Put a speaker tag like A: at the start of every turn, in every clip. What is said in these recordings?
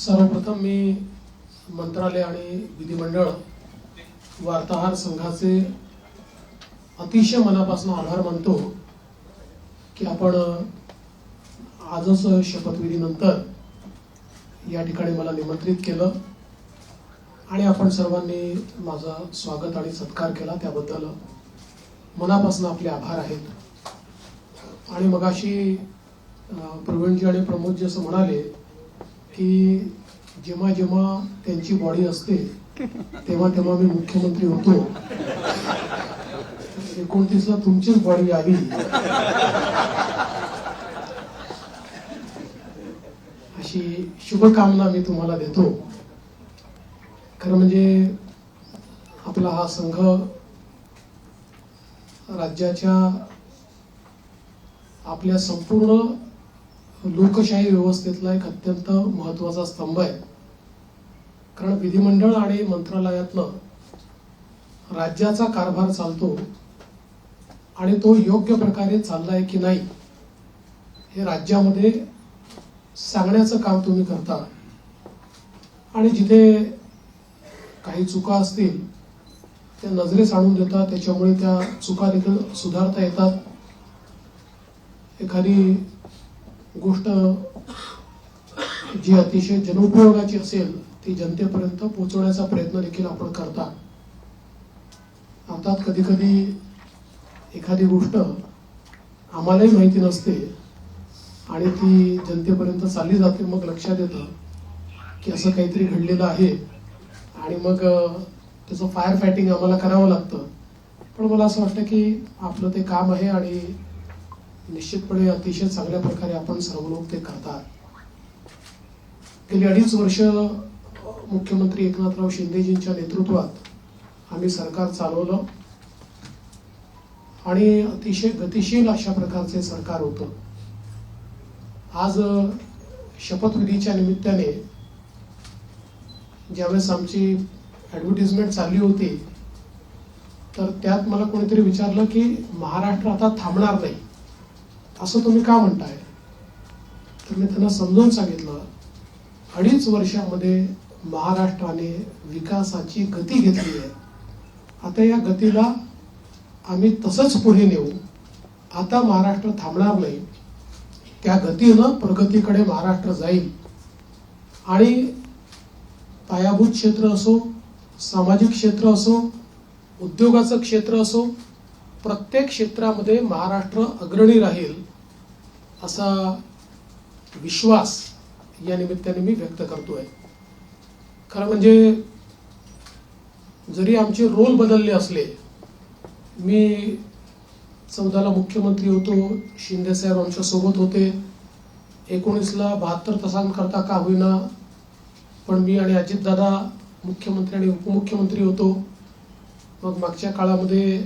A: सर्वप्रथम मी मंत्रालय आणि विधिमंडळ वार्ताहर संघाचे अतिशय मनापासून आभार मानतो की आपण आजच शपथविधीनंतर या ठिकाणी मला निमंत्रित केलं आणि आपण सर्वांनी माझा स्वागत आणि सत्कार केला, त्याबद्दल मनापासून आपले आभार आहेत। आणि मगाशी प्रवीणजी आणि प्रमोदजी असं म्हणाले की जेव्हा जेव्हा त्यांची बॉडी असते तेव्हा तेव्हा मी मुख्यमंत्री होतो, 29ला तुमचीच बॉडी आली अशी शुभकामना मी तुम्हाला देतो। खरं म्हणजे आपला हा संघ राज्याच्या आपल्या संपूर्ण लोकशाही व्यवस्थेतला एक अत्यंत महत्त्वाचा स्तंभ आहे। कारण विधिमंडळ आणि मंत्रालयातनं राज्याचा कारभार चालतो आणि तो योग्य प्रकारे चाललाय की नाही हे राज्यामध्ये सांगण्याचं काम तुम्ही करता। आणि जिथे काही चुका असतील त्या नजरेस आणून देतात, त्याच्यामुळे त्या चुका देखील सुधारता येतात। एखादी गोष्ट जी अतिशय जनउपयोगाची असेल ती जनतेपर्यंत पोहोचवण्याचा प्रयत्न देखील आपण करता। अर्थात कधी कधी एखादी गोष्ट आम्हालाही माहिती नसते आणि ती जनतेपर्यंत चालली जाते, मग लक्षात येतं की असं काहीतरी घडलेलं आहे आणि मग त्याचं फायर फायटिंग आम्हाला करावं लागतं। पण मला असं वाटतं की आपलं ते काम आहे आणि निश्चितपणे अतिशय चांगल्या प्रकारे आपण सर्व लोक ते करतात। गेली 2.5 वर्ष मुख्यमंत्री एकनाथराव शिंदेजींच्या नेतृत्वात आम्ही सरकार चालवलं आणि अतिशय गतिशील अशा प्रकारचे सरकार होतं। आज शपथविधीच्या निमित्ताने ज्यावेळेस आमची ॲडव्हर्टिजमेंट चालली होती तर त्यात मला कोणीतरी विचारलं की महाराष्ट्र आता थांबणार नाही असं तुम्ही का म्हणताय? तर मी त्यांना समजावून सांगितलं, 2.5 वर्षामध्ये महाराष्ट्राने विकासाची गती घेतली आहे। आता या गतीला आम्ही तसंच पुढे नेऊ। आता महाराष्ट्र थांबणार नाही, त्या गतीनं प्रगतीकडे महाराष्ट्र जाईल। आणि पायाभूत क्षेत्र असो, सामाजिक क्षेत्र असो, उद्योगाचं क्षेत्र असो, प्रत्येक क्षेत्रामध्ये महाराष्ट्र अग्रणी राहील असा विश्वास या निमित्ताने मी व्यक्त करतोय। खरं म्हणजे जरी आमचे रोल बदलले असले, मी 14ला मुख्यमंत्री होतो, शिंदे साहेब आमच्या सोबत होते, 19ला 72 तासांकरता का होईना पण मी आणि अजितदादा मुख्यमंत्री आणि उपमुख्यमंत्री होतो। मग मागच्या काळामध्ये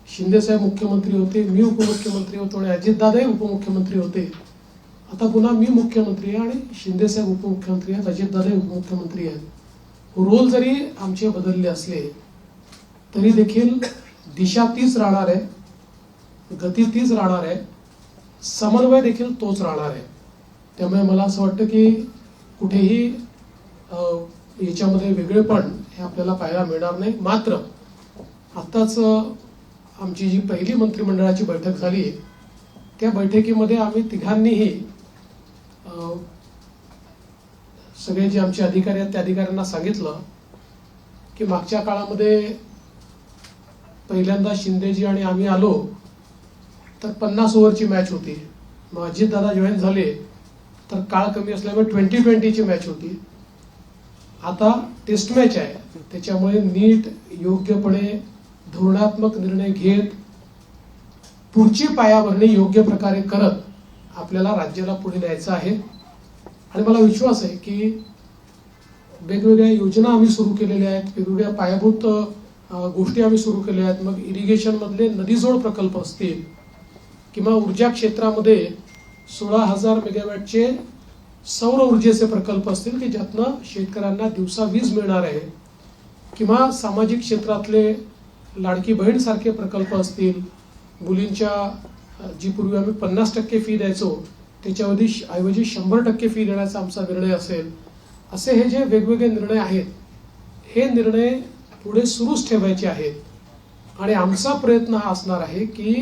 A: शिंदे साहेब मुख्यमंत्री होते, मी उपमुख्यमंत्री होतो आणि अजितदादाही उपमुख्यमंत्री होते। आता पुन्हा मी मुख्यमंत्री आहे आणि शिंदे साहेब उपमुख्यमंत्री आहेत, अजितदादाही उपमुख्यमंत्री आहेत। रोल जरी आमचे बदलले असले तरी देखील दिशा तीच राहणार आहे, गती तीच राहणार आहे, समन्वय देखील तोच राहणार आहे। त्यामुळे मला असं वाटतं की कुठेही याच्यामध्ये वेगळेपण हे आपल्याला पाहायला मिळणार नाही। मात्र आत्ताच आमची जी पहिली मंत्रिमंडळाची बैठक झाली त्या बैठकीमध्ये आम्ही तिघांनीही सगळे जे आमचे अधिकारी आहेत त्या अधिकाऱ्यांना सांगितलं की मागच्या काळामध्ये पहिल्यांदा शिंदेजी आणि आम्ही आलो तर 50 ओव्हरची मॅच होती, मग अजितदादा जॉईन झाले तर काळ कमी असल्यामुळे 20-20ची मॅच होती। आता टेस्ट मॅच आहे, त्याच्यामुळे नीट योग्यपणे धोरणात्मक निर्णय घेत पुढची पायाभरणी योग्य प्रकारे करत आपल्याला राज्याला पुढे न्यायचं आहे। आणि मला विश्वास आहे की वेगवेगळ्या योजना आम्ही सुरू केलेल्या आहेत, वेगवेगळ्या पायाभूत गोष्टी आम्ही सुरू केल्या आहेत। मग इरिगेशन मधले नदीजोड प्रकल्प असतील किंवा ऊर्जा क्षेत्रामध्ये 16,000 मेगावॅटचे सौर ऊर्जेचे प्रकल्प असतील की ज्यातनं शेतकऱ्यांना दिवसा वीज मिळणार आहे, किंवा सामाजिक क्षेत्रातले लाडकी बहीण सारखे प्रकल्प असतील, मुलींच्या जी पूर्वी आम्ही 50% फी द्यायचो त्याच्याऐवजी 100% फी देण्याचा आमचा निर्णय असेल, असे हे जे वेगवेगळे निर्णय आहेत, हे निर्णय पुढे सुरूच ठेवायचे आहेत आणि आमचा प्रयत्न हा असणार आहे की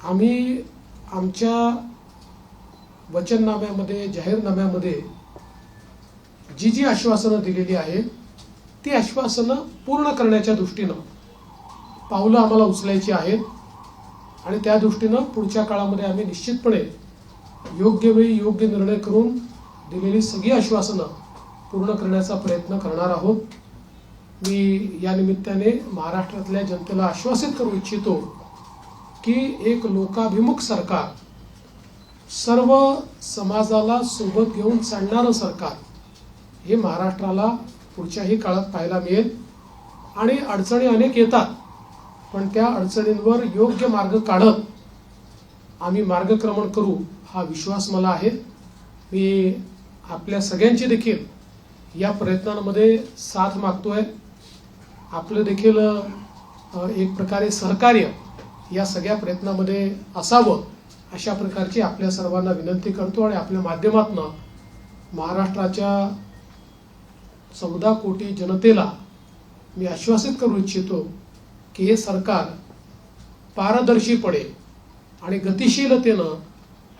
A: आम्ही आमच्या वचननाम्यामध्ये, जाहीरनाम्यामध्ये जी जी आश्वासनं दिलेली आहेत ती आश्वासनं पूर्ण करण्याच्या दृष्टीनं पावलं आम्हाला उचलायची आहेत आणि त्या दृष्टीनं पुढच्या काळामध्ये आम्ही निश्चितपणे योग्य वेळी योग्य निर्णय करून दिलेली सगळी आश्वासनं पूर्ण करण्याचा प्रयत्न करणार आहोत. मी या निमित्ताने महाराष्ट्रातल्या जनतेला आश्वासित करू इच्छितो की एक लोकाभिमुख सरकार, सर्व समाजाला सोबत घेऊन चालणारं सरकार हे महाराष्ट्राला पुढच्याही काळात पाहायला मिळेल. आणि अडचणी अनेक येतात, पण त्या अडचणींवर योग्य मार्ग काढत आम्ही मार्गक्रमण करू हा विश्वास मला आहे. मी आपल्या सगळ्यांची देखील या प्रयत्नांमध्ये साथ मागतोय. आपलं देखील एक प्रकारे सहकार्य या सगळ्या प्रयत्नामध्ये असावं अशा प्रकारची आपल्या सर्वांना विनंती करतो आणि आपल्या माध्यमातून महाराष्ट्राच्या 14 कोटी जनतेला मी आश्वासित करू इच्छितो की हे सरकार पारदर्शीपणे आणि गतिशीलतेनं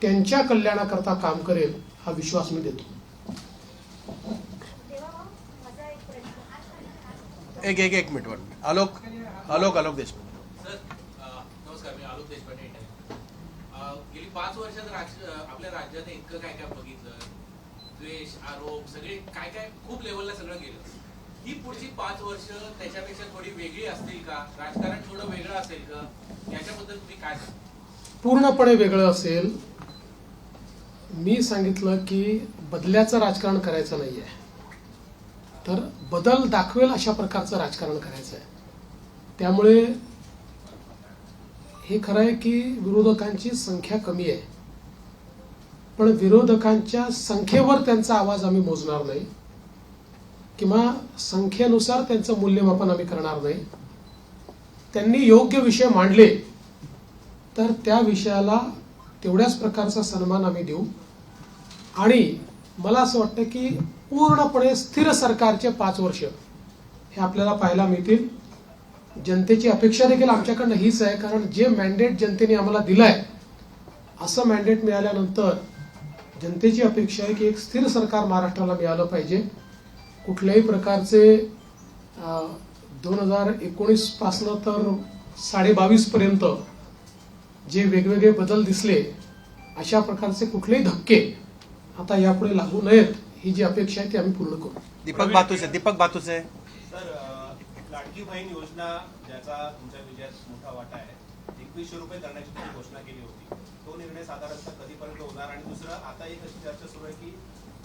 A: त्यांच्या कल्याणाकरता काम करेल हा विश्वास मी देतो.
B: एक मिनिट आलोक देशमुख.
C: सर नमस्कार, मी आलोक देशपांडे. गेली 5 वर्षात आपल्या राज्यात इतकं काय काय बघितलं, द्वेष, आरोप, सगळे काय काय खूप लेवलला सगळं गेलं. ही पुढची 5 वर्ष त्याच्यापेक्षा थोडी वेगळी असतील का? राजकारण थोडं वेगळं असेल का? याच्याबद्दल तुम्ही काय सांगा?
A: पूर्णपणे वेगळं असेल. मी सांगितलं की बदल्याचं राजकारण करायचं नाहीये, तर बदल दाखवेल अशा प्रकारचं राजकारण करायचं आहे. त्यामुळे हे खरं आहे की विरोधकांची संख्या कमी आहे, पण विरोधकांच्या संख्येवर त्यांचा आवाज आम्ही मोजणार नाही किंवा संख्येनुसार त्यांचं मूल्यमापन आम्ही करणार नाही. त्यांनी योग्य विषय मांडले तर त्या विषयाला तेवढ्याच प्रकारचा सन्मान आम्ही देऊ. आणि मला असं वाटतं की पूर्णपणे स्थिर सरकारचे 5 वर्ष हे आपल्याला पाहायला मिळतील. जनतेची अपेक्षा देखील आमच्याकडनं हीच आहे, कारण जे मॅन्डेट जनतेने आम्हाला दिलंय असं मॅन्डेट मिळाल्यानंतर जनतेची अपेक्षा आहे की एक स्थिर सरकार महाराष्ट्राला मिळालं पाहिजे. कुठल्याही प्रकारचे 2019 पासनं तर 22.5 पर्यंत जे वेगवेगळे बदल दिसले, अशा प्रकारचे कुठलेही धक्के आता यापुढे लागू नयेत ही जी अपेक्षा आहे ती आम्ही पूर्ण करू.
B: दीपक बातुसे.
D: सर, लाडकी बहीण योजना ज्याचा तुमच्या विजयात मोठा वाटा आहे, 2100 रुपये करण्याची तुम्ही घोषणा केली होती. तो निर्णय साधारणतः कधीपर्यंत होणार? आणि दुसरं, आता एक अशी चर्चा सुरू आहे की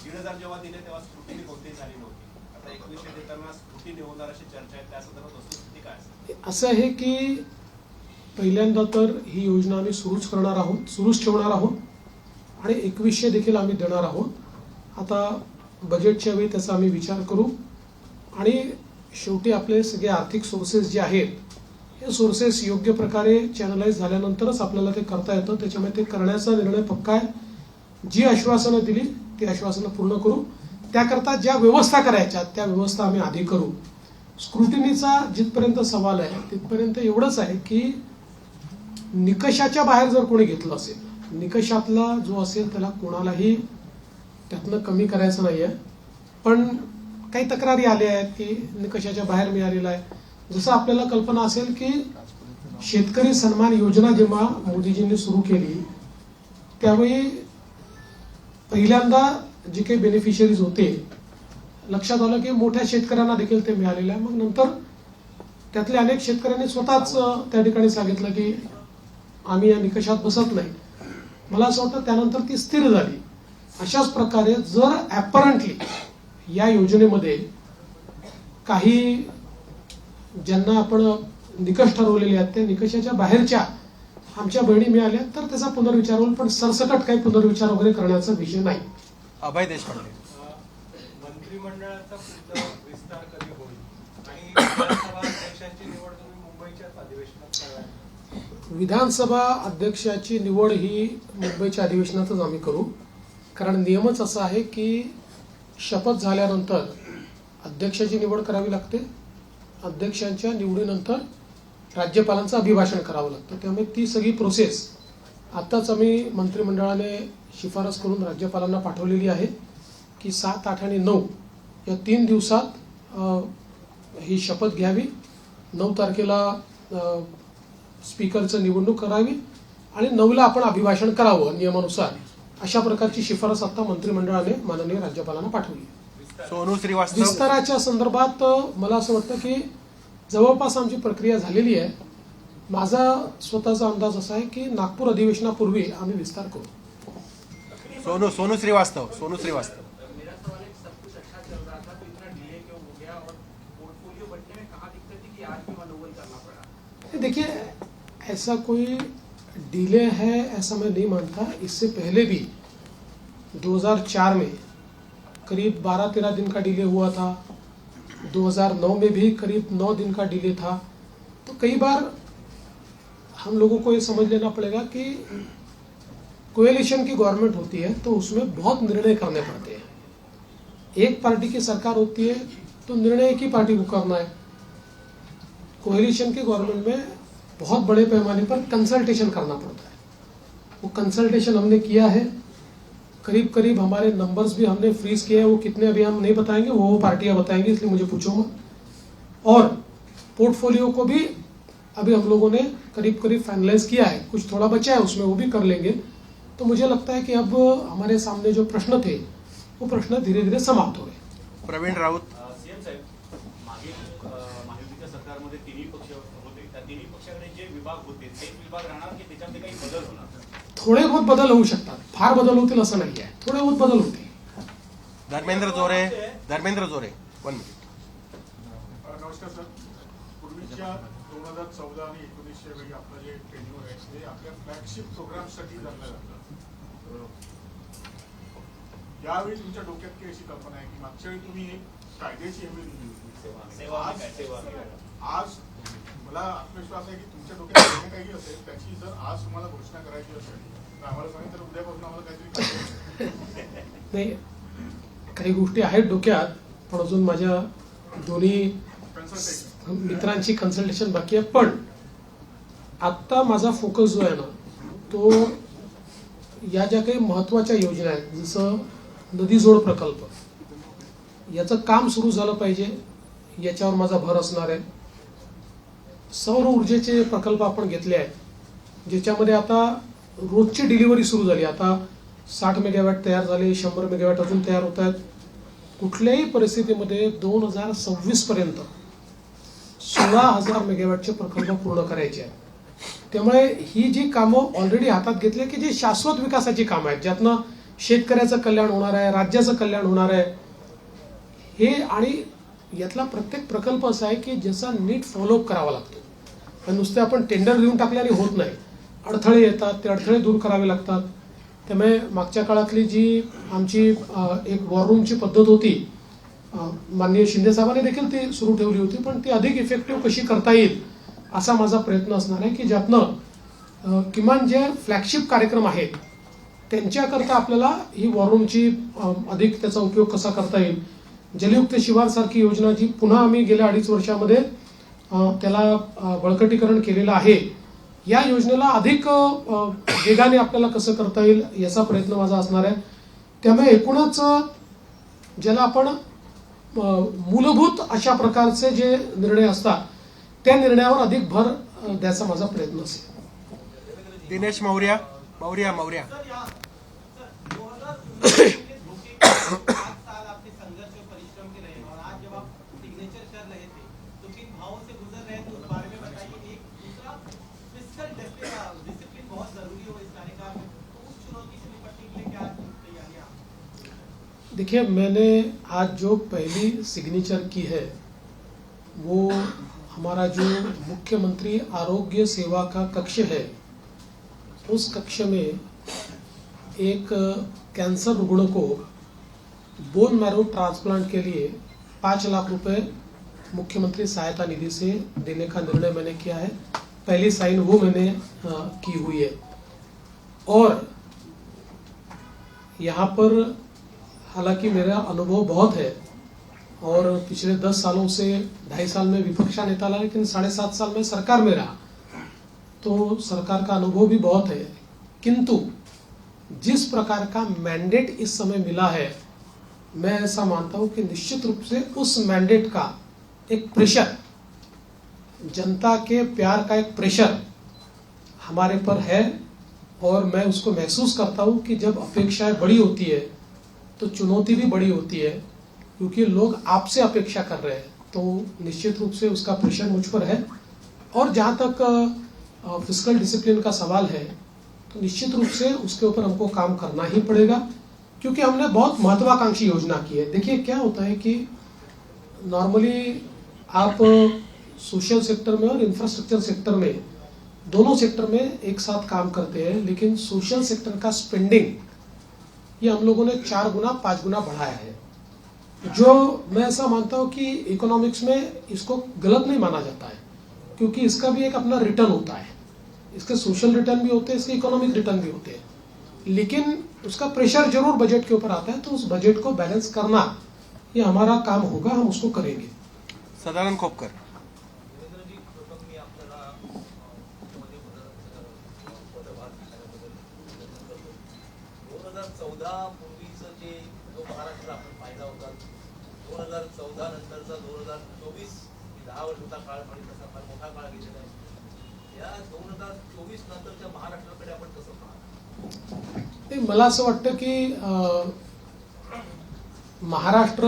D: 1,500 जेव्हा दिले तेव्हा स्क्रुटिनी कोणतीही झाली नव्हती. आता 2100 देताना स्क्रुटिनी होणार अशी चर्चा आहे, त्या संदर्भात वस्तुस्थिती काय असेल?
A: असं आहे की पहिल्यांदा तर ही योजना आम्ही सुरूच ठेवणार आहोत आणि 2100 देखील आम्ही देणार आहोत. आता बजेटच्या वेळी त्याचा आम्ही विचार करू आणि शेवटी आपले सगळे आर्थिक सोर्सेस जे आहेत हे सोर्सेस योग्य प्रकारे चॅनलाइज झाल्यानंतरच आपल्याला ते करता येतं. त्याच्यामुळे ते करण्याचा निर्णय पक्का आहे. जी आश्वासनं दिली ती आश्वासनं पूर्ण करू. त्याकरता ज्या व्यवस्था करायच्या त्या व्यवस्था आम्ही आधी करू. स्क्रुटिनीचा जिथपर्यंत सवाल आहे तिथपर्यंत एवढंच आहे की निकषाच्या बाहेर जर कोणी घेतलं असेल, निकषातला जो असेल त्याला कोणालाही त्यातनं कमी करायचं नाही आहे. पण काही तक्रारी आल्या आहेत की निकषाच्या बाहेर मिळालेला आहे. जसं आपल्याला कल्पना असेल की शेतकरी सन्मान योजना जेव्हा मोदीजींनी सुरू केली त्यावेळी पहिल्यांदा जे काही बेनिफिशरीज होते लक्षात आलं की मोठ्या शेतकऱ्यांना देखील ते मिळालेलं आहे. मग नंतर त्यातले अनेक शेतकऱ्यांनी स्वतःच त्या ठिकाणी सांगितलं की आम्ही या निकषात बसत नाही. मला असं वाटतं त्यानंतर ती स्थिर झाली. अशाच प्रकारे जर ॲपरंटली या योजनेमध्ये काही ज्यांना आपण निकष ठरवलेले आहेत त्या निकषाच्या बाहेरच्या आमच्या बहिणी मिळाल्या तर त्याचा पुनर्विचार होईल, पण सरसकट काही पुनर्विचार वगैरे करण्याचा विषय नाही.
B: अभय देशपांडे.
E: मंत्रिमंडळाचा विस्तार कधी होईल आणि विधानसभा अध्यक्षांची निवड तुम्ही मुंबईच्याच अधिवेशनात करा?
A: विधानसभा अध्यक्षाची निवड ही मुंबईच्या अधिवेशनातच आम्ही करू, कारण नियमच असा आहे की शपथ झाल्यानंतर अध्यक्षाची निवड करावी लागते. अध्यक्षांच्या निवडीनंतर राज्यपालांचं अभिभाषण करावं लागतं. त्यामुळे ती सगळी प्रोसेस आत्ताच आम्ही मंत्रिमंडळाने शिफारस करून राज्यपालांना पाठवलेली आहे की 7, 8 आणि 9 या 3 दिवसात ही शपथ घ्यावी. 9 तारखेला स्पीकरचं निवडणूक करावी आणि 9ला आपण अभिभाषण करावं नियमानुसार. अशा प्रकारची शिफारस आता मंत्रिमंडळाने माननीय राज्यपालांना पाठवली.
B: सोनू श्रीवास्तव.
A: विस्ताराच्या संदर्भात मला असं वाटतं की जवळपास आमची प्रक्रिया झालेली आहे. माझा स्वतःचा अंदाज असा आहे की नागपूर अधिवेशनापूर्वी आम्ही विस्तार करू.
B: सोनू श्रीवास्तव.
C: मेरा सवाल है, सब कुछ अच्छा चल रहा था तो इतना डिले क्यों हो गया और पोर्टफोलियो बनने में कहाँ दिक्कत थी कि आज भी मनोबल करना पड़ा?
A: देखिए, ऐसा कोई डिले है ऐसा मैं नहीं मानता. इससे पहले भी 2004 में करीब 12-13 दिन का डिले हुआ था. 2009 में भी करीब 9 दिन का डिले था. तो कई बार हम लोगों को ये समझ लेना पड़ेगा कि कोएलिशन की गवर्नमेंट होती है तो उसमें बहुत निर्णय करने पड़ते हैं. एक पार्टी की सरकार होती है तो निर्णय एक ही पार्टी को करना है. कोएलिशन की गवर्नमेंट में बहुत बड़े पैमाने पर कंसल्टेशन करना पड़ता है. वो कंसल्टेशन हमने किया है. करीब करीब हमारे नंबर्स भी हमने फ्रीज किए हैं. वो कितने अभी हम नहीं बताएंगे, वो पार्टियां बताएंगी, इसलिए मुझे पूछो मत. और पोर्टफोलियो को भी अभी हम लोगों ने करीब करीब फाइनलाइज किया है. कुछ थोड़ा बचा है उसमें, वो भी कर लेंगे. तो मुझे लगता है कि अब हमारे सामने जो प्रश्न थे वो प्रश्न धीरे धीरे समाप्त हो गए.
B: प्रवीण राऊत.
D: सीएम साहेब, मागील महायुतीच्या सरकारमध्ये तिन्ही पक्ष होते. त्या तिन्ही पक्षाकडे जे विभाग होते तेच विभाग राहणार की त्याच्यामध्ये काही बदल होणार?
A: थोडे बहुत बदल होऊ शकतात. फार बदल होतील असं नाही आहे. थोडे बहुत बदल होतील.
B: धर्मेंद्र जोरे. 1 मिनिट.
F: नमस्कार सर. पूर्वीच्या 2014 आणि 1900 वेळी आपलं जे ट्रेनिंग आहे ते आपल्या फ्लॅगशिप प्रोग्रामसाठी धरलं जातं. यावेळी तुमच्या डोक्यात काही अशी कल्पना आहे की मागच्या वेळी तुम्ही एक कायद्याची हमी दिली होती. आज मला आत्मविश्वास आहे की तुमच्या डोक्यात जे काही असेल त्याची जर आज तुम्हाला घोषणा करायची असेल तर आम्हाला सांगितलं तर उद्यापासून आम्हाला काहीतरी
A: नाही, काही गोष्टी आहेत डोक्यात, पण अजून माझ्या दोन्ही मित्रांची कन्सल्टेशन बाकी आहे. पण आत्ता माझा फोकस जो आहे ना तो या ज्या काही महत्वाच्या योजना आहेत, जसं नदी जोड प्रकल्प, याचं काम सुरू झालं पाहिजे याच्यावर माझा भर असणार आहे. सौर ऊर्जेचे प्रकल्प आपण घेतले आहेत ज्याच्यामध्ये आता रोजची डिलिव्हरी सुरू झाली. आता 60 मेगावॅट तयार झाले, 100 मेगावॅट अजून तयार होत आहेत. कुठल्याही परिस्थितीमध्ये 2026 पर्यंत 16,000 मेगावॅटचे प्रकल्प पूर्ण करायचे आहेत. त्यामुळे ही जी कामं ऑलरेडी हातात घेतली की जी शाश्वत विकासाची कामं आहेत, ज्यातनं शेतकऱ्याचं कल्याण होणार आहे, राज्याचं कल्याण होणार आहे, हे आणि यातला प्रत्येक प्रकल्प असा आहे की ज्याचा नीट फॉलोअप करावा लागतो. नुसते आपण टेंडर देऊन टाकल्याने होत नाही. अडथळे येतात, ते अडथळे दूर करावे लागतात. त्यामुळे मागच्या काळातली जी आमची एक वॉर रूमची पद्धत होती, माननीय शिंदे साहेबांनी देखील ती सुरू ठेवली होती, पण ती अधिक इफेक्टिव्ह कशी करता येईल असा माझा प्रयत्न असणार आहे की ज्यातनं किमान जे फ्लॅगशिप कार्यक्रम आहेत त्यांच्याकरता आपल्याला ही वॉर रूमची अधिक त्याचा उपयोग कसा करता येईल. जलयुक्त शिवार सारखी योजना जी पुन्हा आम्ही गेल्या 2.5 वर्षामध्ये त्याला बळकटीकरण केलेलं आहे, या योजनेला अधिक वेगाने आपल्याला कसं करता येईल याचा प्रयत्न माझा असणार आहे. त्यामुळे एकूणच ज्याला आपण मूलभूत अशा प्रकारचे जे निर्णय असतात त्या निर्णयावर अधिक भर द्यायचा माझा प्रयत्न असेल.
B: दिनेश मौर्या.
A: देखिए, मैंने आज जो पहली सिग्नेचर की है वो हमारा जो मुख्यमंत्री आरोग्य सेवा का कक्ष है, उस कक्ष में एक कैंसर रुग्ण को बोन मैरो ट्रांसप्लांट के लिए 5 लाख रुपए मुख्यमंत्री सहायता निधि से देने का निर्णय मैंने किया है. पहली साइन वो मैंने की हुई है. और यहाँ पर हालांकि मेरा अनुभव बहुत है और पिछले 10 सालों से 2.5 साल में विपक्ष नेता रहा, लेकिन 7.5 साल में सरकार में रहा, तो सरकार का अनुभव भी बहुत है। किंतु जिस प्रकार का मैंडेट इस समय मिला है, मैं ऐसा मानता हूं कि निश्चित रूप से उस मैंडेट का एक प्रेशर, जनता के प्यार का एक प्रेशर हमारे पर है और मैं उसको महसूस करता हूं कि जब अपेक्षाएं बड़ी होती है तो चुनौती भी बड़ी होती है, क्योंकि लोग आपसे अपेक्षा कर रहे हैं, तो निश्चित रूप से उसका प्रेशर मुझ पर है। और जहां तक फिस्कल डिसिप्लिन का सवाल है, तो निश्चित रूप से उसके ऊपर हमको काम करना ही पड़ेगा, क्योंकि हमने बहुत महत्वाकांक्षी योजना की है। देखिए क्या होता है कि नॉर्मली आप सोशल सेक्टर में और इंफ्रास्ट्रक्चर सेक्टर में, दोनों सेक्टर में एक साथ काम करते हैं, लेकिन सोशल सेक्टर का स्पेंडिंग ये हम लोगों ने 4 गुना 5 गुना बढ़ाया है, जो मैं ऐसा मानता हूं कि इकोनॉमिक्स में इसको गलत नहीं माना जाता है, क्योंकि इसका भी एक अपना रिटर्न होता है। इसके सोशल रिटर्न भी होते हैं, इसके इकोनॉमिक रिटर्न भी होते हैं, लेकिन उसका प्रेशर जरूर बजट के ऊपर आता है। तो उस बजट को बैलेंस करना ये हमारा काम होगा, हम उसको करेंगे।
B: सदानंद खोपकर.
G: देवेंद्रजी, प्रथम मी आपल्याला मुख्यमंत्री पदभार घेतल्याबद्दल अभिनंदन करतो. 2014 पूर्वीचं जे जो महाराष्ट्र आपण पाहिला होता, 2014 नंतरचा 2024 10 वर्षाचा काळ म्हणजे तसा फार मोठा काळ गेलेला आहे. या 2024 नंतरच्या महाराष्ट्राकडे आपण कसं पाहतो?
A: मला असं वाटतं की महाराष्ट्र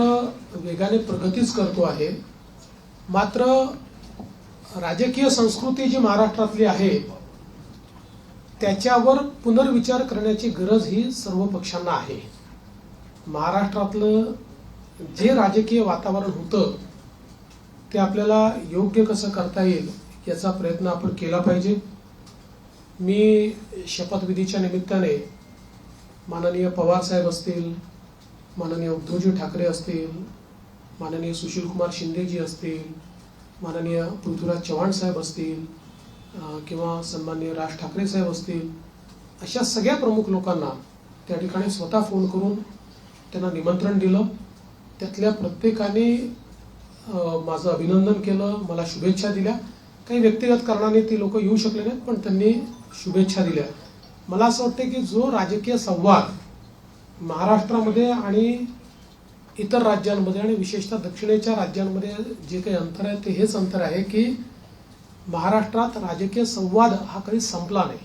A: वेगाने प्रगतीच करतो आहे, मात्र राजकीय संस्कृती जी महाराष्ट्रातली आहे त्याच्यावर पुनर्विचार करण्याची गरज ही सर्व पक्षांना आहे. महाराष्ट्रातलं जे राजकीय वातावरण होतं ते आपल्याला योग्य कसं करता येईल याचा प्रयत्न आपण केला पाहिजे. मी शपथविधीच्या निमित्ताने माननीय पवार साहेब असतील, माननीय उद्धवजी ठाकरे असतील, माननीय सुशीलकुमार शिंदेजी असतील, माननीय पृथ्वीराज चव्हाण साहेब असतील किंवा सन्माननीय राज ठाकरे साहेब असतील, अशा सगळ्या प्रमुख लोकांना त्या ठिकाणी स्वतः फोन करून त्यांना निमंत्रण दिलं. त्यातल्या प्रत्येकाने माझं अभिनंदन केलं, मला शुभेच्छा दिल्या. काही व्यक्तिगत कारणाने ती लोक येऊ शकले नाहीत, पण त्यांनी शुभेच्छा दिल्या. मला असं वाटतं की जो राजकीय संवाद महाराष्ट्रामध्ये आणि इतर राज्यांमध्ये आणि विशेषतः दक्षिणेच्या राज्यांमध्ये जे काही अंतर आहे ते हेच अंतर आहे की महाराष्ट्रात राजकीय संवाद हा कधी संपला नाही.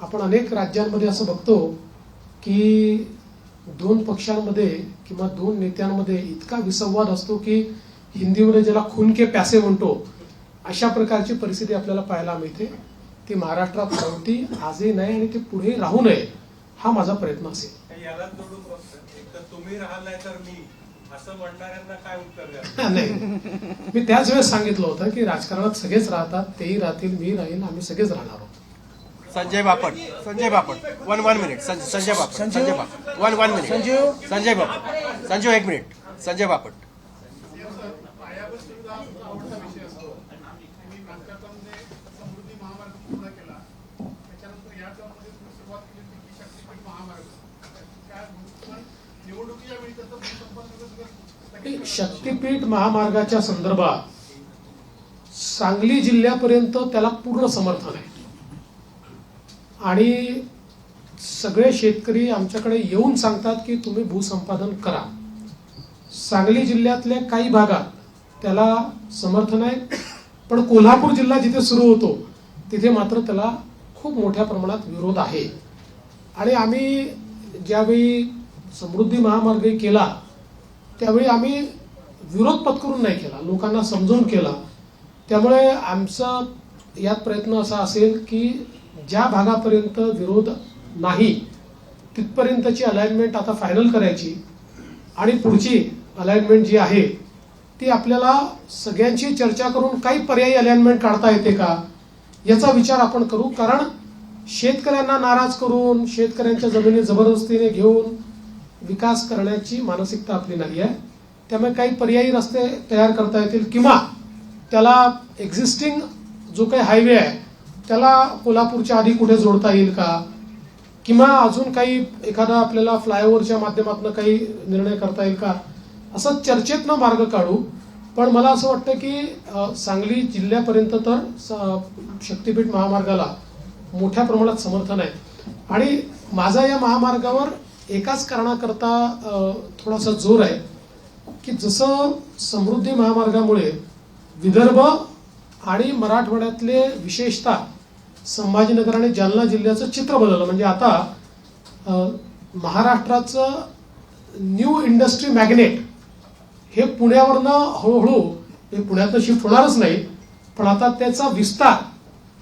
A: आपण अनेक राज्यांमध्ये असं बघतो की 2 पक्षांमध्ये किंवा 2 नेत्यांमध्ये इतका विसंवाद असतो की हिंदीमध्ये ज्याला खून के प्यासे म्हणतो, अशा प्रकारची परिस्थिती आपल्याला पाहायला मिळते. ती महाराष्ट्रात नव्हती, आजही नाही आणि ते पुढे राहू नये हा माझा प्रयत्न असेल.
E: याला जोडून एक तर तुम्ही राहाल नाही तर मी असं म्हणणाऱ्यांना काय उत्तर द्या?
A: नाही, मी त्याच वेळेस सांगितलं होतं की राजकारणात सगळेच राहतात, तेही राहतील, मी राहील, आम्ही सगळेच राहणार आहोत.
B: Sanjay Bapat. One minute. Sanjay Bapat. 1 minute. Sanjay Bapat. Sanjay 1 minute. Sanjay Bapat.
F: पायाभूत सुविधा आवडता विषय असतो. तुम्ही बांधकामामध्ये समृद्धी महामार्ग पूर्ण केला, त्याच्यानंतर या टर्ममध्ये तुम्ही सुरुवात केली होती की शक्तीपीठ महामार्ग. काय पण निवडणुकीच्या वेळी त्याचं भूसंपादन
A: शक्तीपीठ महामार्गाच्या संदर्भात सांगली जिल्ह्यापर्यंत त्याला पूर्ण समर्थन आहे आणि सगळे शेतकरी आमच्याकडे येऊन सांगतात की तुम्ही भूसंपादन करा. सांगली जिल्ह्यातल्या काही भागात त्याला समर्थन आहे, पण कोल्हापूर जिल्हा जिथे सुरू होतो तिथे मात्र त्याला खूप मोठ्या प्रमाणात विरोध आहे. आणि आम्ही ज्यावेळी समृद्धी महामार्ग केला त्यावेळी आम्ही विरोध पत्करून नाही केला, लोकांना समजावून केला. त्यामुळे आमचा यात प्रयत्न असा असेल की ज्या भागापर्यंत विरोध नाही तिथपर्यंतची अलाइनमेंट आता फायनल करायची आणि पुढची अलाइनमेंट जी आहे ती आपल्याला सगळ्यांची चर्चा करून काही पर्यायी अलाइनमेंट काढता येते का याचा विचार आपण करू. कारण शेतकऱ्यांना नाराज करून शेतकऱ्यांच्या जमिनी जबरदस्तीने घेऊन विकास करण्याची मानसिकता आपली नाही आहे. त्यामुळे काही पर्यायी रस्ते तयार करता येतील किंवा त्याला एक्झिस्टिंग जो काही हायवे आहे त्याला कोल्हापूरच्या आधी कुठे जोडता येईल का, किंवा अजून काही एखादा आपल्याला फ्लायओव्हरच्या माध्यमातून काही निर्णय करता येईल का, असं चर्चेतनं मार्ग काढू. पण मला असं वाटतं की सांगली जिल्ह्यापर्यंत तर शक्तीपीठ महामार्गाला मोठ्या प्रमाणात समर्थन आहे. आणि माझा या महामार्गावर एकाच कारणाकरता थोडासा जोर आहे की जसं समृद्धी महामार्गामुळे विदर्भ आणि मराठवाड्यातले विशेषतः संभाजीनगर आणि जालना जिल्ह्याचं चित्र बदललं. म्हणजे आता महाराष्ट्राचं न्यू इंडस्ट्री मॅग्नेट हे पुण्यावरनं हळूहळू, हे पुण्यातनं शिफ्ट होणारच नाही, पण आता त्याचा विस्तार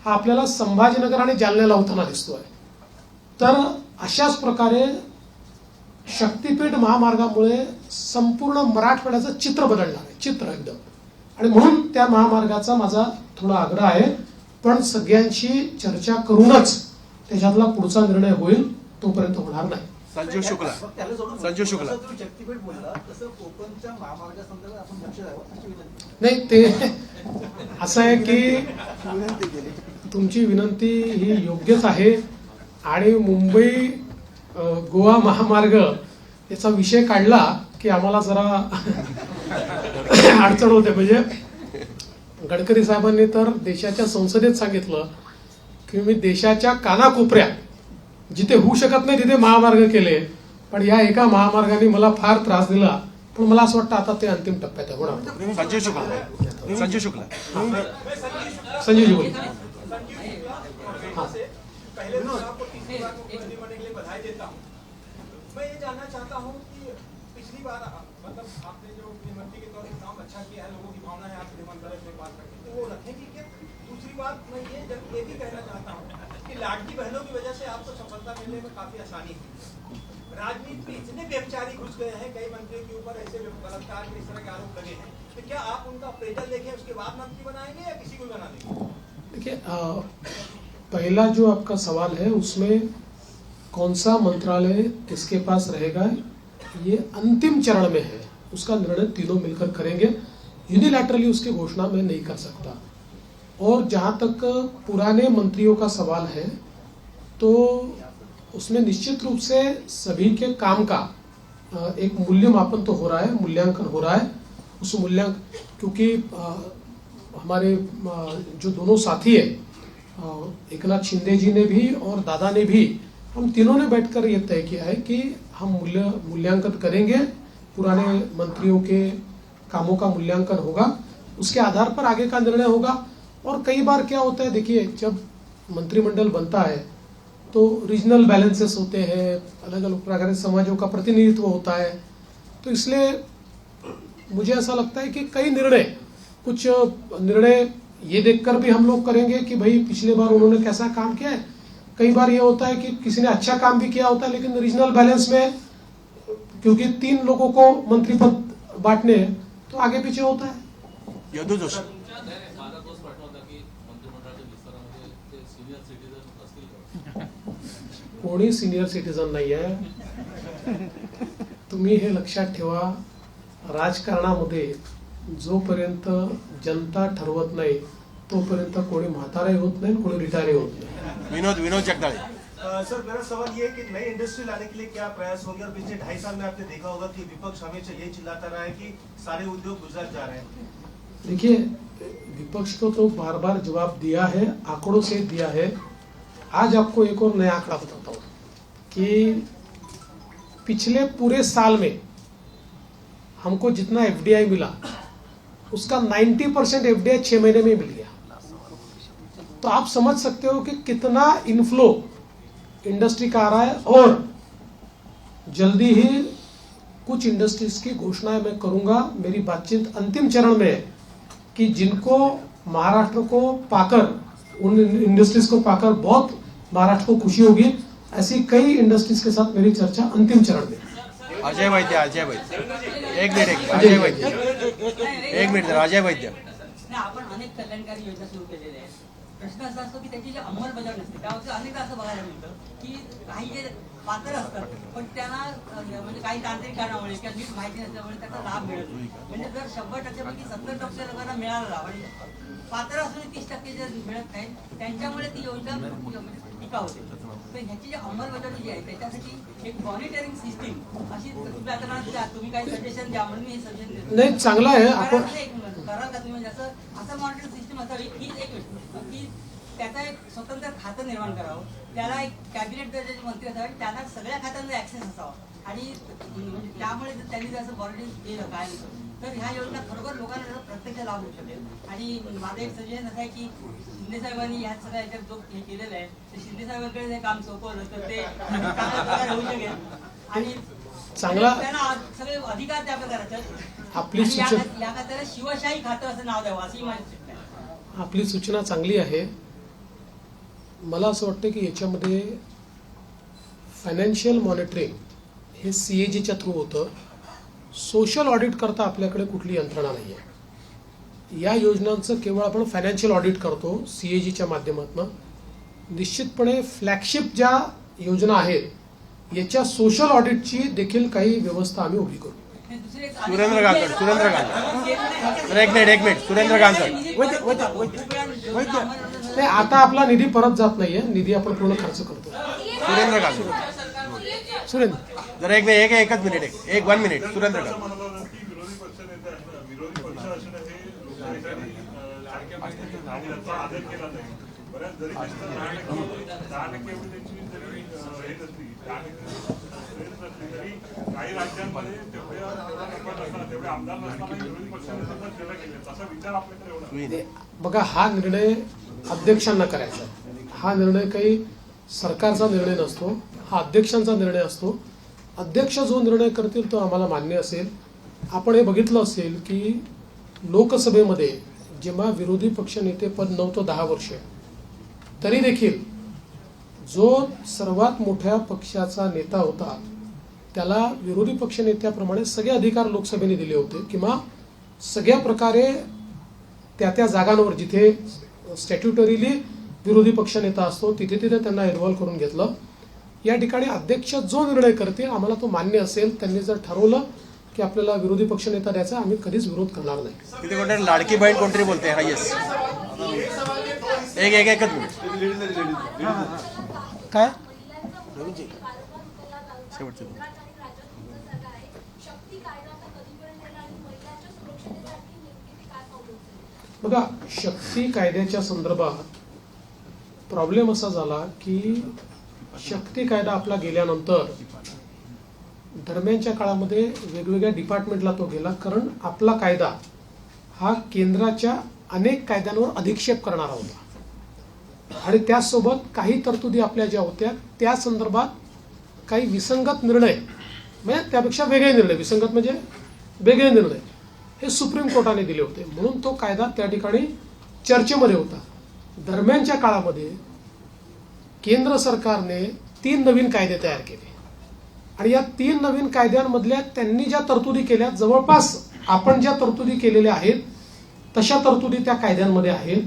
A: हा आपल्याला संभाजीनगर आणि जालन्याला होताना दिसतोय. तर अशाच प्रकारे शक्तीपीठ महामार्गामुळे संपूर्ण मराठवाड्याचं चित्र बदलणार आहे, चित्र एकदम. आणि म्हणून त्या महामार्गाचा माझा थोडा आग्रह आहे. पण सगळ्यांशी चर्चा करूनच त्याच्यातला पुढचा निर्णय होईल, तोपर्यंत होणार नाही.
B: संजीव शुक्ला.
G: त्याला सोडून
B: संजीव शुक्ला.
G: जसं तुम्ही शक्तीपीठ बोलला तसं कोकणच्या महामार्गासंदर्भात आपण लक्ष द्यावं अशी विनंती.
A: नाही, ते असं आहे की तुमची विनंती ही योग्यच आहे. आणि मुंबई गोवा महामार्ग याचा विषय काढला की आम्हाला जरा अडचण होते. म्हणजे गडकरी साहेबांनी तर देशाच्या संसदेत सांगितलं की मी देशाच्या कानाकोपऱ्यात जिथे होऊ शकत नाही तिथे महामार्ग केले, पण या एका महामार्गाने मला फार त्रास दिला. पण मला असं वाटतं आता ते अंतिम टप्प्यात आहे. होणार.
B: संजीव शुक्ला. संजीव शुक्ला.
A: संजीवजी बोलिए.
H: पहले तो आपको तीसरी बार मुख्यमंत्री बनने के लिए बधाई देता हूँ. मैं ये जानना चाहता हूँ कि पिछली बार मतलब आपने जो मुख्यमंत्री के तौर पर काम अच्छा किया है, लोगों की भावना है आपके मंत्रालय में बात करके, तो वो रखेंगे कि दूसरी बात मैं ये भी कहना चाहता हूँ कि लाडली बहनों की वजह से आपको सफलता मिलने में काफी आसानी हुई. राजनीति में इतने व्यभिचारी घुस गए हैं, कई मंत्रियों के ऊपर ऐसे बलात्कार के इस तरह के आरोप लगे हैं, तो क्या आप उनका अप्रेजल देखें उसके बाद मंत्री बनाएंगे या किसी को बना देंगे?
A: देखिए, पहला जो आपका सवाल है उसमें कौन सा मंत्रालय किसके पास रहेगा ये अंतिम चरण में है. उसका निर्णय तीनों मिलकर करेंगे. यूनिलैटरली उसकी घोषणा मैं नहीं कर सकता. और जहां तक पुराने मंत्रियों का सवाल है तो उसमें निश्चित रूप से सभी के काम का एक मूल्यमापन तो हो रहा है, मूल्यांकन हो रहा है. उस मूल्यांकन क्योंकि हमारे जो दोनों साथी है एकनाथ शिंदे जी ने भी और दादा ने भी, हम तीनों ने बैठकर ये तय किया है कि हम मूल्यांकन करेंगे, पुराने मंत्रियों के कामों का मूल्यांकन होगा, उसके आधार पर आगे का निर्णय होगा. और कई बार क्या होता है, देखिए जब मंत्रिमंडल बनता है तो रीजनल बैलेंसेस होते हैं, अलग अलग प्रकार के समाजों का प्रतिनिधित्व होता है. तो इसलिए मुझे ऐसा लगता है कि कई निर्णय, कुछ निर्णय ये देखकर भी हम लोग करेंगे कि भाई पिछले बार उन्होंने कैसा काम किया है. कई बार ये होता है कि किसी ने अच्छा काम भी किया होता है लेकिन रीजनल बैलेंस में क्योंकि 3 लोगों को मंत्री पद बांटने हैं तो आगे पीछे होता है.
B: यदू जोशी.
C: माझा तोच प्रश्न होता की मंत्रिमंडळाच्या विस्तारामध्ये ते सिनियर सिटीजन असतील का?
A: कोणी सिनियर सिटीजन नाही आहे. तुम्ही हे लक्षात ठेवा, राजकारणामध्ये जोपर्यंत जनता ठरवत नाही तोपर्यंत कोणी म्हाताराही होत नाही, कोणी रिटायरही होत नाही.
B: विनोद जगदाळे.
D: सर, मेरा सवाल ये है कि नई इंडस्ट्री लाने के लिए क्या प्रयास होंगे. और पिछले 2.5 साल में आपने देखा होगा कि विपक्ष हमेशा यही चिल्लाता रहा है कि सारे उद्योग गुजरात जा रहे हैं.
A: देखिए, विपक्ष को तो बार बार जवाब दिया है, आंकड़ों से दिया है. आज आपको एक और नया आंकड़ा बताता हूँ कि पिछले पूरे साल में हमको जितना एफडीआई मिला उसका 90% एफडीआई 6 महीने में मिल गया. तो आप समझ सकते हो कि कितना इनफ्लो इंडस्ट्री का आ रहा है. और जल्दी ही कुछ इंडस्ट्रीज की घोषणाएं मैं करूंगा. मेरी बातचीत अंतिम चरण में है कि जिनको महाराष्ट्र को पाकर, उन इंडस्ट्रीज को पाकर बहुत महाराष्ट्र को खुशी होगी, ऐसी कई इंडस्ट्रीज के साथ मेरी चर्चा अंतिम चरण में.
B: अजय वैद्य. एक मिनिट. अजय वैद्य. एक मिनिट. अजय वैद्य.
I: आपण अनेक कल्याणकारी योजना सुरू केलेल्या आहेत. प्रश्न असा असतो की त्याची जी अंमलबजावणी असते त्यावर अनेकदा असं बघायला मिळतं की काही जे पात्र असतात पण त्यांना म्हणजे काही तांत्रिक कारणामुळे किंवा नीट माहिती नसल्यामुळे त्याचा लाभ मिळत नाही. म्हणजे जर 100% पैकी 70% लोकांना मिळाला लाभ आणि पात्र असून 30% जे मिळत नाही त्यांच्यामुळे ती योजना टीका होते. तर ह्याची जी अंमलबजावणी जी आहे त्याच्यासाठी एक मॉनिटरिंग सिस्टीम अशी तुम्ही आता तुम्ही काही सजेशन द्या म्हणून मी हे सजेशन देतो.
A: नाही, चांगलं आहे. आपण
I: कराल का तुम्ही म्हणजे असं मॉनिटरिंग सिस्टीम असावी की की त्याचा एक स्वतंत्र खातं निर्माण करावं, त्याला एक कॅबिनेट दर्जाचे मंत्री असावे, त्याला सगळ्या खात्यांचा ऍक्सेस असावा आणि म्हणजे त्यामुळे जर त्यांनी जर असं मॉनिटरिंग केलं काय तर ह्या योजना खरोखर लोकांना त्याचा प्रत्यक्ष लाभ होऊ शकेल. आणि माझं एक सजेशन असं आहे की शिंदे साहेबांनी ह्या सगळ्या याच्यात जो हे केलेलं आहे ते शिंदे साहेबांकडे हे काम सोपवलं तर ते होऊ शकेल आणि
A: चांगला
I: त्यांना सगळे अधिकार त्या प्रकारचे
A: आपली सूचना
I: या खात्याला शिवशाही खातं असं नाव द्यावं अशी माझी सूचना आहे.
A: आपली सूचना चांगली आहे. मला असं वाटतं की याच्यामध्ये फायनान्शियल मॉनिटरिंग हे CAGच्या थ्रू होतं. सोशल ऑडिट करता आपल्याकडे कुठली यंत्रणा नाही आहे. या योजनांचं केवळ आपण फायनान्शियल ऑडिट करतो CAGच्या माध्यमातून. निश्चितपणे फ्लॅगशिप ज्या योजना आहेत याच्या सोशल ऑडिटची देखील काही व्यवस्था आम्ही उभी करू.
B: सुरेंद्र गांकर एक मिनिट सुरेंद्र गांकर
A: नाही, आता आपला निधी परत जात नाहीये, निधी आपण पूर्ण खर्च करतो.
B: सुरेंद्र गांकर
A: सुरेंद्र
B: जरा एकच मिनिट एक 1 मिनिट सुरेंद्र गांकर.
F: विरोधी पक्ष नेते विरोधी पक्ष असणं हे लोकांसाठी लाडक्या बहिणीच्या आदर केला नाही. बऱ्याच जरी 10% एवढी त्यांची जरी हे नसली 10% तरी काही राज्यांमध्ये तेवढ्या नसताना तेवढे आमदार नसताना विरोधी पक्षाने सेवा केली असा विचार आपल्याकडे एवढा.
A: बघा, हा निर्णय अध्यक्षांना करायचा. हा निर्णय काही सरकारचा निर्णय नसतो, हा अध्यक्षांचा निर्णय असतो. अध्यक्ष जो निर्णय करतील तो आम्हाला मान्य असेल. आपण हे बघितलं असेल की लोकसभेमध्ये जेव्हा विरोधी पक्षनेते पद नव्हतं 10 वर्ष, तरी देखील जो सर्वात मोठ्या पक्षाचा नेता होता त्याला विरोधी पक्षनेत्याप्रमाणे सगळे अधिकार लोकसभेने दिले होते किंवा सगळ्या प्रकारे त्या जागांवर जिथे स्टॅट्युटरीली विरोधी पक्षनेता असतो तिथे त्यांना इन्व्हॉल्व करून घेतलं. या ठिकाणी अध्यक्ष जो निर्णय करतील आम्हाला तो मान्य असेल. त्यांनी जर ठरवलं की आपल्याला विरोधी पक्षनेता द्यायचा, आम्ही कधीच विरोध करणार नाही.
B: तिथे कोणतरी लाडकी बहीण कोणतरी बोलते. हा येस एकच मिनिट
A: काय
B: शेवटचं
A: बघा, शक्ती कायद्याच्या संदर्भात प्रॉब्लेम असा झाला की शक्ती कायदा आपला गेल्यानंतर दरम्यानच्या काळामध्ये वेगवेगळ्या डिपार्टमेंटला तो गेला, कारण आपला कायदा हा केंद्राच्या अनेक कायद्यांवर अधिक्षेप करणारा होता आणि त्याचसोबत काही तरतुदी आपल्या ज्या होत्या त्या संदर्भात काही विसंगत निर्णय, म्हणजे त्यापेक्षा वेगळे निर्णय, विसंगत म्हणजे वेगळे निर्णय हे सुप्रीम कोर्टाने दिले होते. म्हणून तो कायदा त्या ठिकाणी चर्चेमध्ये होता. दरम्यानच्या काळामध्ये केंद्र सरकारने 3 नवीन कायदे तयार केले आणि या 3 नवीन कायद्यांमधल्या त्यांनी ज्या तरतुदी केल्या जवळपास आपण ज्या तरतुदी केलेल्या आहेत तशा तरतुदी त्या कायद्यांमध्ये आहेत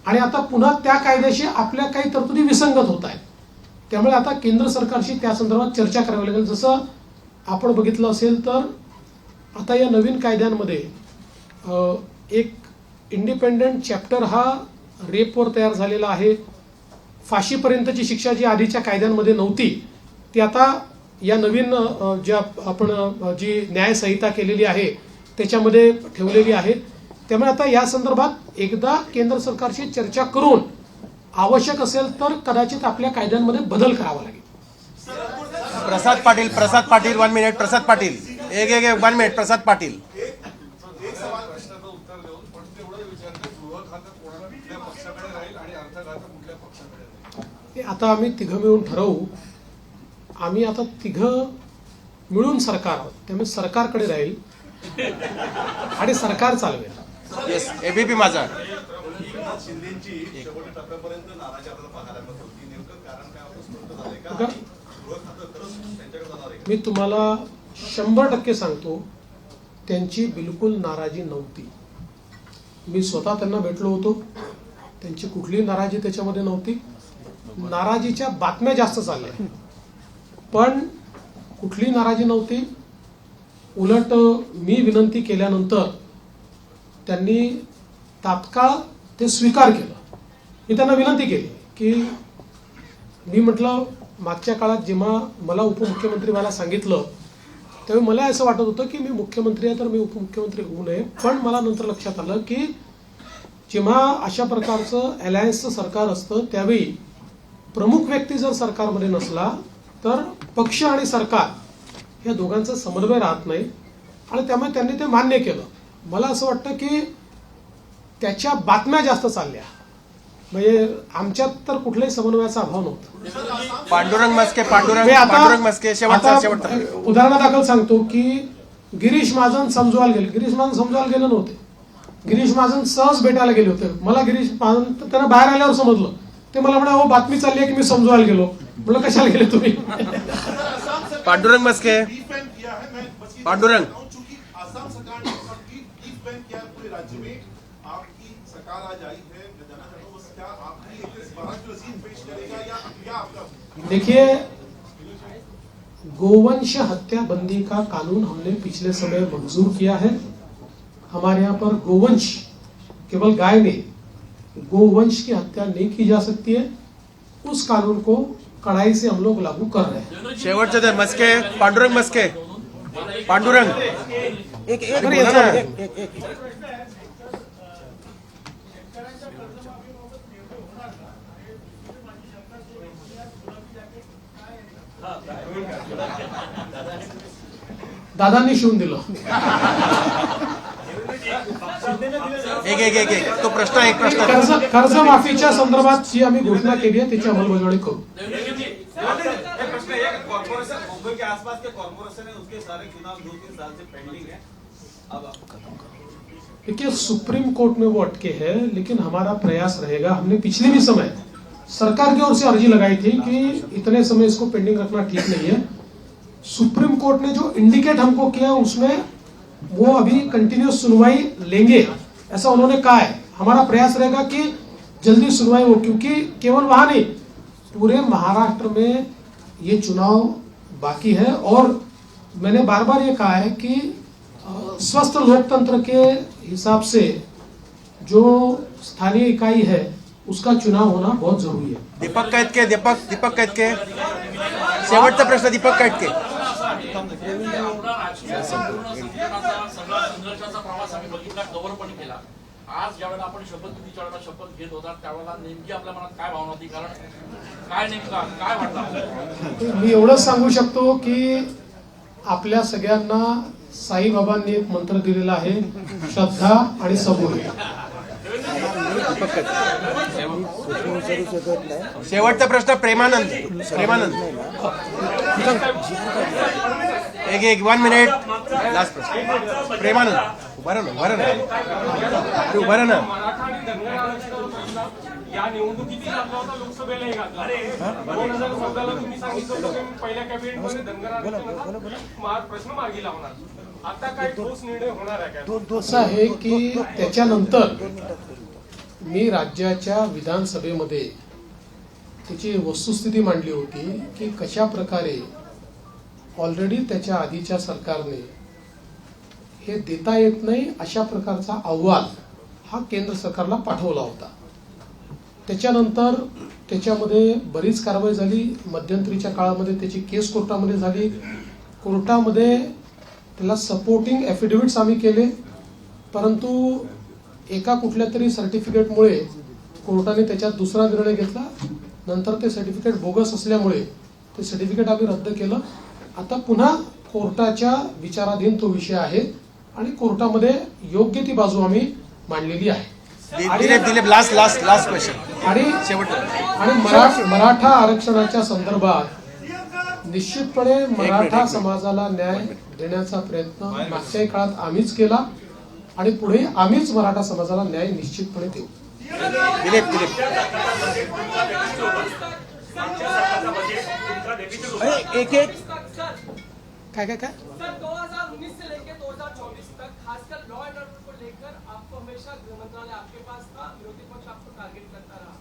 A: आणि आता पुन्हा त्या कायद्याशी आपल्या काही तरतुदी विसंगत होत आहेत. त्यामुळे आता केंद्र सरकारशी त्या संदर्भात चर्चा करावी लागेल. जसं आपण बघितलं असेल तर आता या नवीन कायद्यांमध्ये एक इंडिपेंडंट चॅप्टर हा रेपवर तयार झालेला आहे. फाशीपर्यंतची शिक्षा जी आधीच्या कायद्यांमध्ये नव्हती ती आता या नवीन ज्या आपण जी न्यायसंहिता केलेली आहे त्याच्यामध्ये ठेवलेली आहे. त्यामुळे आता या संदर्भात एकदा केंद्र सरकारशी चर्चा करून आवश्यक असेल तर कदाचित आपल्या कायद्यांमध्ये बदल करावा लागेल.
B: प्रसाद पाटील 1 मिनिट. प्रसाद पाटील एक 1 मिनिट. प्रसाद पाटील
F: एक सवाल प्रश्नाचं उत्तर देऊन पण तेवढं विचारतं गृह खातं कोणा कुठल्या पक्षाकडे राहील आणि अर्थ खातं कुठल्या पक्षाकडे राहील.
A: ते आता आम्ही तिघं मिळून ठरवू. आम्ही आता तिघं मिळून सरकार आहोत, त्यामुळे सरकारकडे राहील आणि सरकार चालवेल.
B: येस एबीपी माझा.
D: एकनाथ शिंदेची शेवटच्या टप्प्यापर्यंत नाराजी आपल्याला पाहायला मिळत होती. नेमकं कारण काय होतं स्पष्ट झालंय का?
A: बघा,
D: गृह खातं खरंच त्यांच्याकडे जाणार आहे का?
A: मी तुम्हाला 100% सांगतो त्यांची बिलकुल नाराजी नव्हती. मी स्वतः त्यांना भेटलो होतो, त्यांची कुठलीही नाराजी त्याच्यामध्ये नव्हती. नाराजीच्या बातम्या जास्त चालल्या पण कुठली नाराजी नव्हती. उलट मी विनंती केल्यानंतर त्यांनी तात्काळ ते स्वीकार केलं. मी त्यांना विनंती केली की मी म्हटलं मागच्या काळात जेव्हा मला उपमुख्यमंत्री व्हायला सांगितलं त्यावेळी मला असं वाटत होतं की मी मुख्यमंत्री आहे तर मी उपमुख्यमंत्री होऊ नये. पण मला नंतर लक्षात आलं की जेव्हा अशा प्रकारचं अलायन्सचं सरकार असतं त्यावेळी प्रमुख व्यक्ती जर सरकारमध्ये नसला तर पक्ष आणि सरकार या दोघांचा समन्वय राहत नाही आणि त्यामुळे त्यांनी ते मान्य केलं. मला असं वाटतं की त्याच्या बातम्या जास्त चालल्या, म्हणजे आमच्यात तर कुठल्याही समन्वयाचा अभाव नव्हता.
B: पांडुरंग मस्के शेवटचा
A: उदाहरणादाखल सांगतो की गिरीश महाजन समजवायला गेले. गिरीश महाजन समजवायला गेले नव्हते, गिरीश महाजन सहज भेटायला गेले होते. मला गिरीश महाजन त्यांना बाहेर आल्यावर समजलं. ते मला म्हणे हो बातमी चालली आहे की मी समजवायला गेलो. म्हटलं कशाला गेले तुम्ही.
B: पांडुरंग मस्के पांडुरंग
F: आसाम सरकार ने डीप बैन किया पूरे राज्य में. आपकी सरकार आज आई है, मैं जानना चाहता हूँ क्या आपकी इस बात को रसीद पेश करेगा या क्या आपका?
A: देखिए, गोवंश हत्या बंदी का कानून हमने पिछले समय मंजूर किया है. हमारे यहाँ पर गोवंश केवल गाय नहीं, गोवंश की हत्या नहीं की जा सकती है. उस कानून को कड़ाई से हम लोग लागू कर रहे हैं.
B: शेवटचे मस्के पांडुरंग मस्के पांडुरंग
A: दादांनी शिवून दिलं.
B: एक तो प्रश्न
A: कर्जमाफीच्या संदर्भात जी आम्ही घोषणा केली आहे त्याची अंमलबजावणी करू.
G: कॉर्पोरेशन मुंबई के आसपास के कॉर्पोरेशन है, उसके सारे चुनाव 2-3 साल से पेंडिंग है. अब
A: देखिए, सुप्रीम कोर्ट में वो अटके हैं, लेकिन हमारा प्रयास रहेगा. हमने पिछले भी समय सरकार की ओर से अर्जी लगाई थी कि इतने समय इसको पेंडिंग रखना ठीक नहीं है. सुप्रीम कोर्ट ने जो इंडिकेट हमको किया उसमें वो अभी कंटिन्यूस सुनवाई लेंगे ऐसा उन्होंने कहा है. हमारा प्रयास रहेगा कि जल्दी सुनवाई हो, क्योंकि केवल वहां नहीं पूरे महाराष्ट्र में ये चुनाव बाकी है. और मैंने बार बार ये कहा है कि स्वस्थ लोकतंत्र के हिसाब से जो स्थानीय इकाई है उसका चुनाव होना बहुत जरूरी है.
B: दीपक कैतके शेवटचा प्रश्न दीपक कैतके.
J: संघर्षाचा प्रवास आम्ही बघितला, कव्हर पण केला. आज ज्यावेळेला आपण शपथविधीच्या वेळेला शपथ घेत होता त्यावेळेला नेमकी आपल्या मनात काय भावना होती, कारण काय नेमका काय वाटलं?
A: मी एवढंच सांगू शकतो की आपल्या सगळ्यांना साईबाबांनी एक मंत्र दिलेला आहे, श्रद्धा आणि सबूर.
B: शेवटचा प्रश्न प्रेमानंद एक 1 मिनिट लास्ट प्रश्न. प्रेमानंद उभा ना.
H: या निवडणुकीतील आपला होता लोकसभेला एक घातला. 2014ला तुम्ही सांगितलं होतं की पहिल्या कॅबिनेटमध्ये धनगरांचा प्रश्न मार्गी लावणार. आता काय ठोस निर्णय होणार आहे काय?
A: असं आहे की त्याच्यानंतर मी राज्याच्या विधानसभेमध्ये त्याची वस्तुस्थिती मांडली होती की कशा प्रकारे ऑलरेडी त्याच्या आधीच्या सरकारने हे देता येत नाही अशा प्रकारचा अहवाल हा केंद्र सरकारला पाठवला होता. त्याच्यानंतर त्याच्यामध्ये बरीच कारवाई झाली. मध्यंतरीच्या काळामध्ये त्याची केस कोर्टामध्ये झाली. कोर्टामध्ये त्याला सपोर्टिंग ॲफिडेव्हिट्स आम्ही केले, परंतु एका कुठल्या तरी सर्टिफिकेटमुळे कोर्टाने त्याच्यात दुसरा निर्णय घेतला. नंतर ते सर्टिफिकेट बोगस असल्यामुळे ते सर्टिफिकेट आम्ही रद्द केलं. आता पुन्हा कोर्टाच्या विचाराधीन तो विषय आहे आणि कोर्टामध्ये योग्य ती बाजू आम्ही मांडलेली आहे.
B: Dilip last question.
A: आणि मराठा आरक्षणाच्या संदर्भात निश्चितपणे मराठा समाजाला न्याय देण्याचा प्रयत्न मागच्याही काळात आम्हीच केला आणि पुढे आम्हीच मराठा समाजाला न्याय निश्चितपणे देऊ. काय
H: सर 2019 से लेकर 2024 तक खासकर लॉ एंड ऑर्डर को लेकर आपको हमेशा गृह मंत्रालय आपके पास था, विरोधी पक्ष आपको टारगेट करता रहा.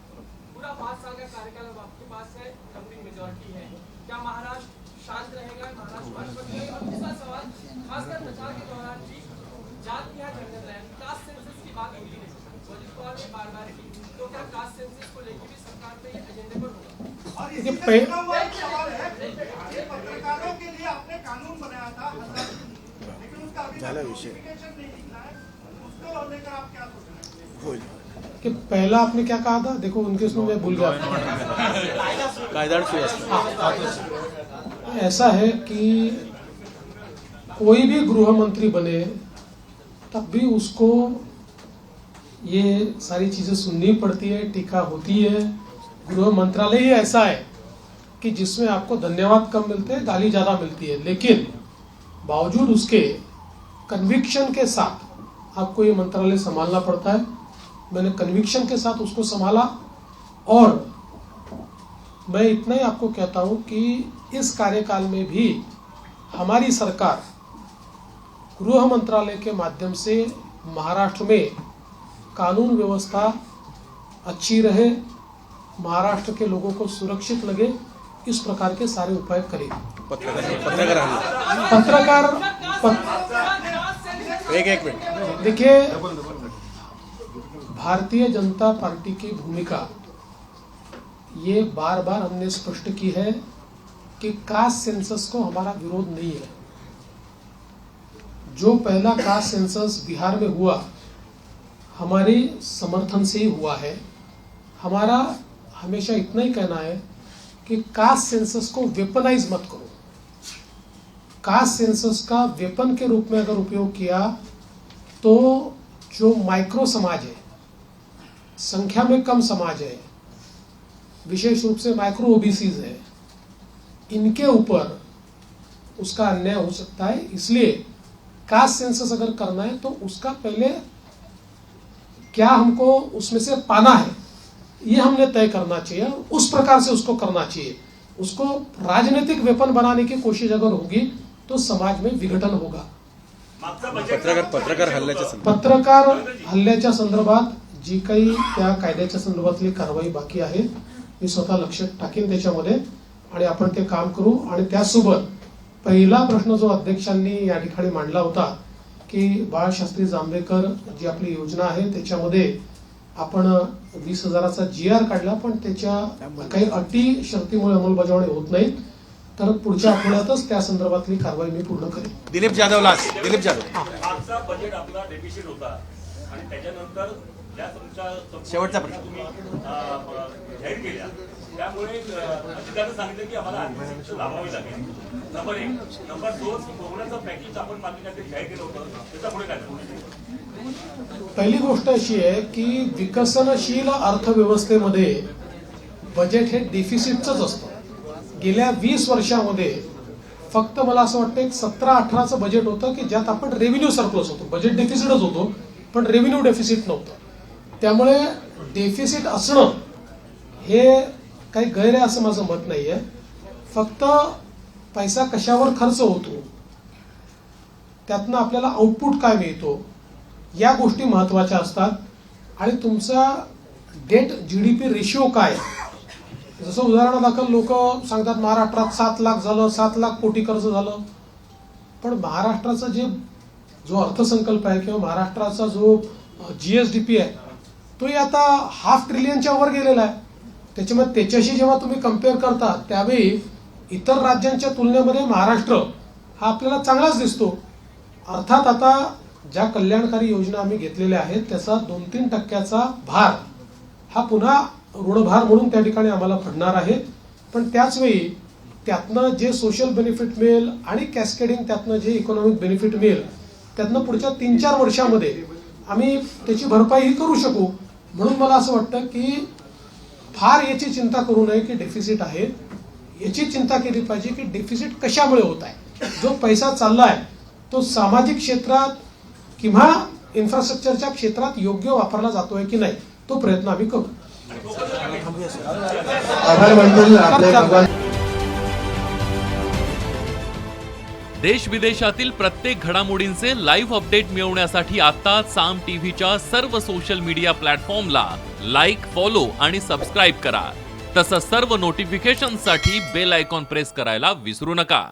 H: पूरा 5 साल का कार्यकाल अब आपके पास है, कंप्लीट मेजॉरिटी है. क्या महाराष्ट्र शांत रहेगा? महाराष्ट्र भाजपा? और दूसरा सवाल, खासकर प्रचार के दौरान भी जाति या जनगणना कास्ट सेंसस की बात होती है, जिसको आपने बार-बार की, तो क्या कास्ट सेंसस को लेकर भी सरकार पे एजेंडे पर होगा?
A: देखिए पह-
H: सवाल है, ये पत्रकारों के लिए आपने कानून बनाया था, लेकिन उसका अभी तक नोटिफिकेशन नहीं निकला है, उसको लेकर आप क्या सोच रहे हैं?
A: कि पहला आपने क्या कहा था, देखो उनके उसमें मैं भूल गया।
B: कायदा आणि सुव्यवस्था.
A: ऐसा है कि कोई भी गृह मंत्री बने तब भी उसको ये सारी चीजें सुननी पड़ती है, टीका होती है। गृह मंत्रालय ही ऐसा है कि जिसमें आपको धन्यवाद कम मिलते हैं, गाली ज्यादा मिलती है, लेकिन बावजूद उसके कन्विक्शन के साथ आपको ये मंत्रालय संभालना पड़ता है। मैंने कन्विक्शन के साथ उसको संभाला और मैं इतना ही आपको कहता हूं कि इस कार्यकाल में भी हमारी सरकार गृह मंत्रालय के माध्यम से महाराष्ट्र में कानून व्यवस्था अच्छी रहे, महाराष्ट्र के लोगों को सुरक्षित लगे, इस प्रकार के सारे उपाय करेगी।
B: पत्रकार हल्ला. एक मिनिट.
A: देखिए, भारतीय जनता पार्टी की भूमिका ये बार बार हमने स्पष्ट की है कि कास्ट सेंसस को हमारा विरोध नहीं है। जो पहला कास्ट सेंसस बिहार में हुआ हमारे समर्थन से ही हुआ है। हमारा हमेशा इतना ही कहना है कि कास्ट सेंसस को वेपनाइज मत करो। कास्ट सेंसस का वेपन के रूप में अगर उपयोग किया तो जो माइक्रो समाज है, संख्या में कम समाज है, विशेष रूप से माइक्रो ओबीसीज है, इनके ऊपर उसका अन्याय हो सकता है। इसलिए कास्ट सेंसस अगर करना है तो उसका पहले क्या हमको उसमें से पाना है ये हमने तय करना चाहिए, उस प्रकार से उसको करना चाहिए। उसको राजनीतिक वेपन बनाने की कोशिश अगर होगी तो समाज में विघटन होगा।
B: पत्रकार
A: हल्ल्याच्या संदर्भात जी काही त्या कायद्याच्या संदर्भातली कारवाई बाकी आहे मी स्वतः लक्ष टाकेन त्याच्यामध्ये आणि आपण ते काम करू। आणि त्यासोबत पहिला प्रश्न जो अध्यक्षांनी या ठिकाणी मांडला होता की बाळशास्त्री जांभेकर जी आपली योजना आहे त्याच्यामध्ये आपण 20,000चा GR काढला, पण त्याच्या काही अटी शर्तीमुळे अंमलबजावणी होत नाही, तर पुढच्या आठवड्यातच त्या संदर्भातली कारवाई मी पूर्ण करेन।
B: दिलीप जाधव लास्ट. दिलीप जाधव
K: आजचा बजेट आपला डेफिसिट होता आणि त्याच्यानंतर ज्या तुमच्या
B: शेवटचा प्रश्न.
K: तुम्ही जाहीर केल्या त्यामुळे अधिकाऱ्यांनी सांगितलं की आम्हाला आर्थिक लाभावी लागेल. नंबर 1. नंबर 2, कोरोनाचं पॅकेज आपण मागणी काहीतरी जाहीर केलं होतं, त्याचा पुढे काय झालं?
A: पहिली गोष्ट अशी आहे की विकसनशील अर्थव्यवस्थेमध्ये बजेट हे डेफिसिटच असतं। गेल्या 20 वर्षामध्ये फक्त मला असं वाटतं एक 17-18चं बजेट होतं की ज्यात आपण रेव्हेन्यू सरप्लस होतो, बजेट डेफिसिटच होतो पण रेव्हेन्यू डेफिसिट नव्हतं। त्यामुळे डेफिसिट असणं हे काही गैर आहे असं माझं मत नाही आहे। फक्त पैसा कशावर खर्च होतो, त्यातनं आपल्याला आउटपुट काय मिळतो, या गोष्टी महत्त्वाच्या असतात। आणि तुमचा डेट GDP रेशिओ काय, जसं उदाहरणादाखल लोक सांगतात महाराष्ट्रात 7 लाख झालं, 7 लाख कोटी कर्ज झालं, पण महाराष्ट्राचा जो अर्थसंकल्प आहे किंवा महाराष्ट्राचा जो GSDP आहे तोही आता ½ ट्रिलियनच्या वर गेलेला आहे। त्याच्यामध्ये त्याच्याशी जेव्हा तुम्ही कम्पेअर करता त्यावेळी इतर राज्यांच्या तुलनेमध्ये महाराष्ट्र हा आपल्याला चांगलाच दिसतो। अर्थात आता ज्या कल्याणकारी योजना आम्ही घेतलेल्या आहेत त्याचा 2-3% भार हा पुन्हा ऋणभार म्हणून त्या ठिकाणी आम्हाला पडणार आहे, पण त्याच वेळी त्यातनं जे सोशल बेनिफिट मिळेल आणि कॅस्केडिंग त्यातनं जे इकॉनॉमिक बेनिफिट मिळेल त्यातनं पुढच्या 3-4 वर्षामध्ये आम्ही त्याची भरपाई करू शकू। म्हणून मला असं वाटतं की फार याची चिंता करू नये की डेफिसिट आहे, याची चिंता केली पाहिजे की डेफिसिट कशामुळे होत आहे। जो पैसा चालला आहे तो सामाजिक क्षेत्रात किंवा इन्फ्रास्ट्रक्चरच्या क्षेत्रात योग्य वापरला जातोय की नाही तो प्रयत्न आम्ही करू।
L: देश विदेशातील प्रत्येक घडामोडींचे लाईव्ह अपडेट मिळवण्यासाठी आता साम टीव्हीच्या सर्व सोशल मीडिया प्लॅटफॉर्मला लाईक, फॉलो आणि सबस्क्राईब करा। तसंच सर्व नोटिफिकेशनसाठी बेल आयकॉन प्रेस करायला विसरू नका।